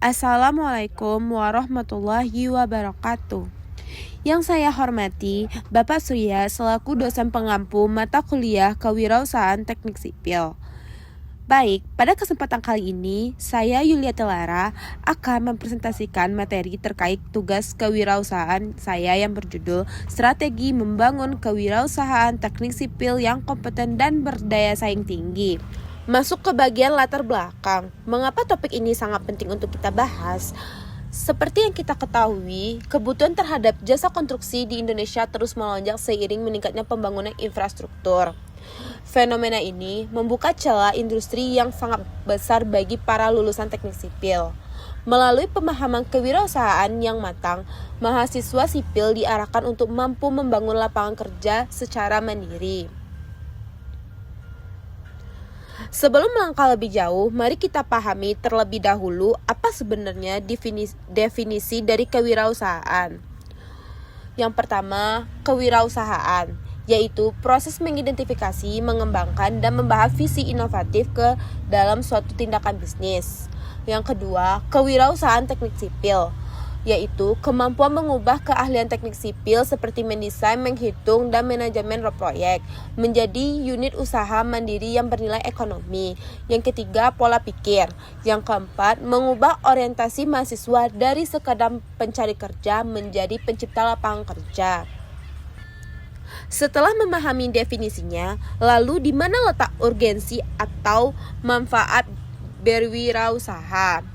Assalamualaikum warahmatullahi wabarakatuh. Yang saya hormati, Bapak Surya selaku dosen pengampu mata kuliah Kewirausahaan Teknik Sipil. Baik, pada kesempatan kali ini, saya Yulia Telara akan mempresentasikan materi terkait tugas kewirausahaan saya yang berjudul Strategi Membangun Kewirausahaan Teknik Sipil yang Kompeten dan Berdaya Saing Tinggi. Masuk ke bagian latar belakang, mengapa topik ini sangat penting untuk kita bahas? Seperti yang kita ketahui, kebutuhan terhadap jasa konstruksi di Indonesia terus melonjak seiring meningkatnya pembangunan infrastruktur. Fenomena ini membuka celah industri yang sangat besar bagi para lulusan teknik sipil. Melalui pemahaman kewirausahaan yang matang, mahasiswa sipil diarahkan untuk mampu membangun lapangan kerja secara mandiri. Sebelum melangkah lebih jauh, mari kita pahami terlebih dahulu apa sebenarnya definisi dari kewirausahaan. Yang pertama, kewirausahaan, yaitu proses mengidentifikasi, mengembangkan, dan membahas visi inovatif ke dalam suatu tindakan bisnis. Yang kedua, kewirausahaan teknik sipil, yaitu kemampuan mengubah keahlian teknik sipil seperti mendesain, menghitung, dan manajemen proyek menjadi unit usaha mandiri yang bernilai ekonomi. Yang ketiga, pola pikir. Yang keempat, mengubah orientasi mahasiswa dari sekadar pencari kerja menjadi pencipta lapangan kerja. Setelah memahami definisinya, lalu di mana letak urgensi atau manfaat berwirausaha?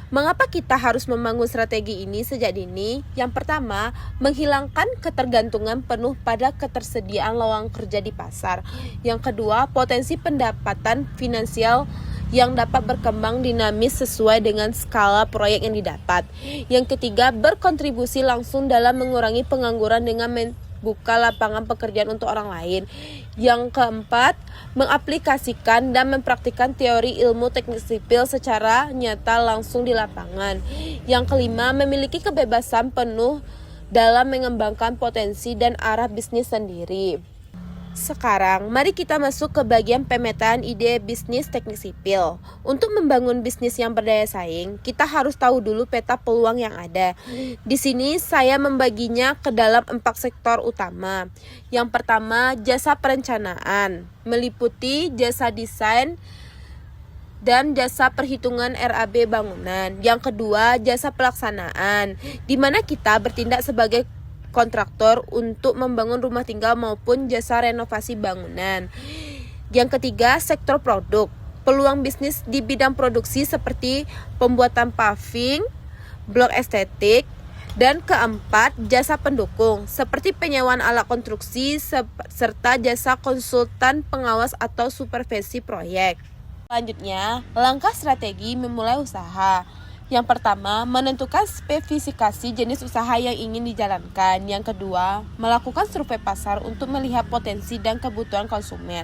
Mengapa kita harus membangun strategi ini sejak dini? Yang pertama, menghilangkan ketergantungan penuh pada ketersediaan lowongan kerja di pasar. Yang kedua, potensi pendapatan finansial yang dapat berkembang dinamis sesuai dengan skala proyek yang didapat. Yang ketiga, berkontribusi langsung dalam mengurangi pengangguran dengan buka lapangan pekerjaan untuk orang lain. Yang keempat, mengaplikasikan dan mempraktikkan teori ilmu teknik sipil secara nyata langsung di lapangan. Yang kelima, memiliki kebebasan penuh dalam mengembangkan potensi dan arah bisnis sendiri. Sekarang, mari kita masuk ke bagian pemetaan ide bisnis teknik sipil. Untuk membangun bisnis yang berdaya saing, kita harus tahu dulu peta peluang yang ada. Di sini saya membaginya ke dalam 4 sektor utama. Yang pertama, jasa perencanaan, meliputi jasa desain dan jasa perhitungan RAB bangunan. Yang kedua, jasa pelaksanaan, di mana kita bertindak sebagai kontraktor untuk membangun rumah tinggal maupun jasa renovasi bangunan. Yang ketiga, sektor produk, peluang bisnis di bidang produksi seperti pembuatan paving, blok estetik. Dan keempat, jasa pendukung seperti penyewaan alat konstruksi serta jasa konsultan pengawas atau supervisi proyek. Selanjutnya, langkah strategi memulai usaha. Yang pertama, menentukan spesifikasi jenis usaha yang ingin dijalankan. Yang kedua, melakukan survei pasar untuk melihat potensi dan kebutuhan konsumen.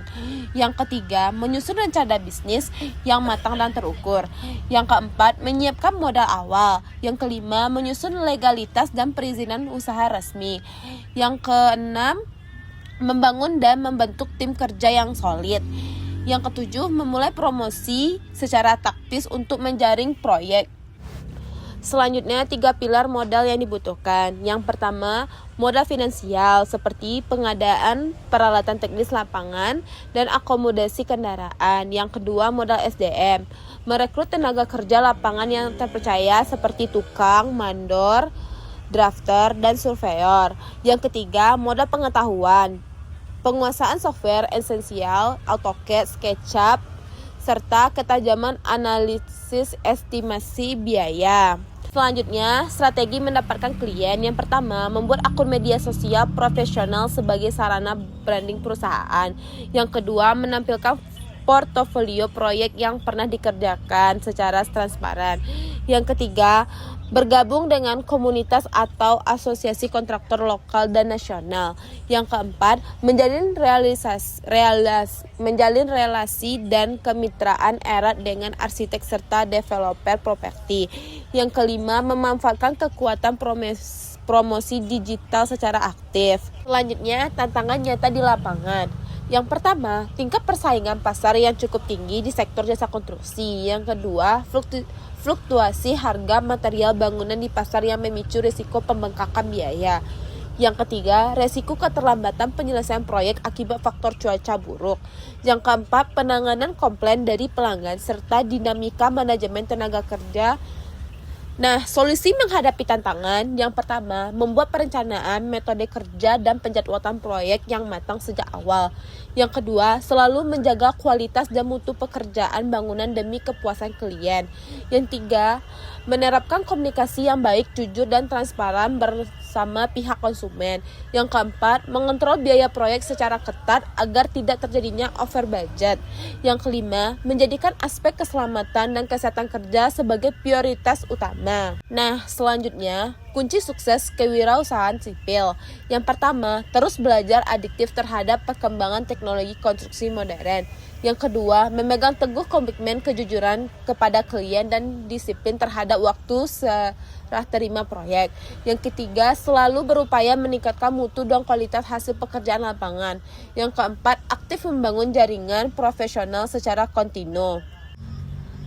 Yang ketiga, menyusun rencana bisnis yang matang dan terukur. Yang keempat, menyiapkan modal awal. Yang kelima, menyusun legalitas dan perizinan usaha resmi. Yang keenam, membangun dan membentuk tim kerja yang solid. Yang ketujuh, memulai promosi secara taktis untuk menjaring proyek. Selanjutnya, 3 pilar modal yang dibutuhkan. Yang pertama, modal finansial seperti pengadaan peralatan teknis lapangan dan akomodasi kendaraan. Yang kedua, modal SDM, merekrut tenaga kerja lapangan yang terpercaya seperti tukang, mandor, drafter, dan surveyor. Yang ketiga, modal pengetahuan, penguasaan software esensial, AutoCAD, SketchUp, serta ketajaman analisis estimasi biaya. Selanjutnya, strategi mendapatkan klien. Yang pertama, membuat akun media sosial profesional sebagai sarana branding perusahaan. Yang kedua, menampilkan portofolio proyek yang pernah dikerjakan secara transparan. Yang ketiga, bergabung dengan komunitas atau asosiasi kontraktor lokal dan nasional. Yang keempat, menjalin relasi dan kemitraan erat dengan arsitek serta developer properti. Yang kelima, memanfaatkan kekuatan promosi digital secara aktif. Selanjutnya, tantangan nyata di lapangan. Yang pertama, tingkat persaingan pasar yang cukup tinggi di sektor jasa konstruksi. Yang kedua, fluktuasi harga material bangunan di pasar yang memicu risiko pembengkakan biaya. Yang ketiga, resiko keterlambatan penyelesaian proyek akibat faktor cuaca buruk. Yang keempat, penanganan komplain dari pelanggan serta dinamika manajemen tenaga kerja. Nah, solusi menghadapi tantangan yang pertama, membuat perencanaan, metode kerja, dan penjadwalan proyek yang matang sejak awal. Yang kedua, selalu menjaga kualitas dan mutu pekerjaan bangunan demi kepuasan klien. Yang tiga, menerapkan komunikasi yang baik, jujur, dan transparan bersama pihak konsumen. Yang keempat, mengontrol biaya proyek secara ketat agar tidak terjadinya over budget. Yang kelima, menjadikan aspek keselamatan dan kesehatan kerja sebagai prioritas utama. Nah, selanjutnya, kunci sukses kewirausahaan sipil. Yang pertama, terus belajar adiktif terhadap perkembangan teknologi konstruksi modern. Yang kedua, memegang teguh komitmen kejujuran kepada klien dan disiplin terhadap waktu serah terima proyek. Yang ketiga, selalu berupaya meningkatkan mutu dan kualitas hasil pekerjaan lapangan. Yang keempat, aktif membangun jaringan profesional secara kontinu.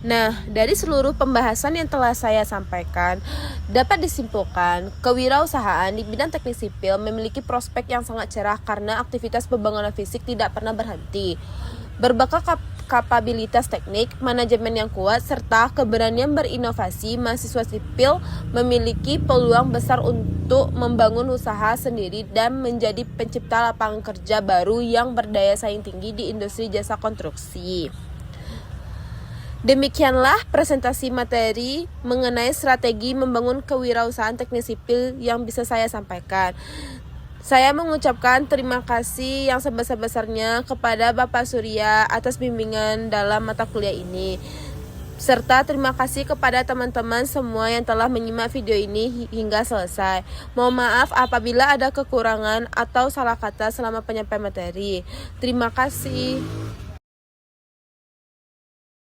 Nah, dari seluruh pembahasan yang telah saya sampaikan, dapat disimpulkan kewirausahaan di bidang teknik sipil memiliki prospek yang sangat cerah karena aktivitas pembangunan fisik tidak pernah berhenti. Berbekal kapabilitas teknik, manajemen yang kuat, serta keberanian berinovasi, mahasiswa sipil memiliki peluang besar untuk membangun usaha sendiri dan menjadi pencipta lapangan kerja baru yang berdaya saing tinggi di industri jasa konstruksi. Demikianlah presentasi materi mengenai strategi membangun kewirausahaan teknik sipil yang bisa saya sampaikan. Saya mengucapkan terima kasih yang sebesar-besarnya kepada Bapak Surya atas bimbingan dalam mata kuliah ini. Serta terima kasih kepada teman-teman semua yang telah menyimak video ini hingga selesai. Mohon maaf apabila ada kekurangan atau salah kata selama penyampaian materi. Terima kasih.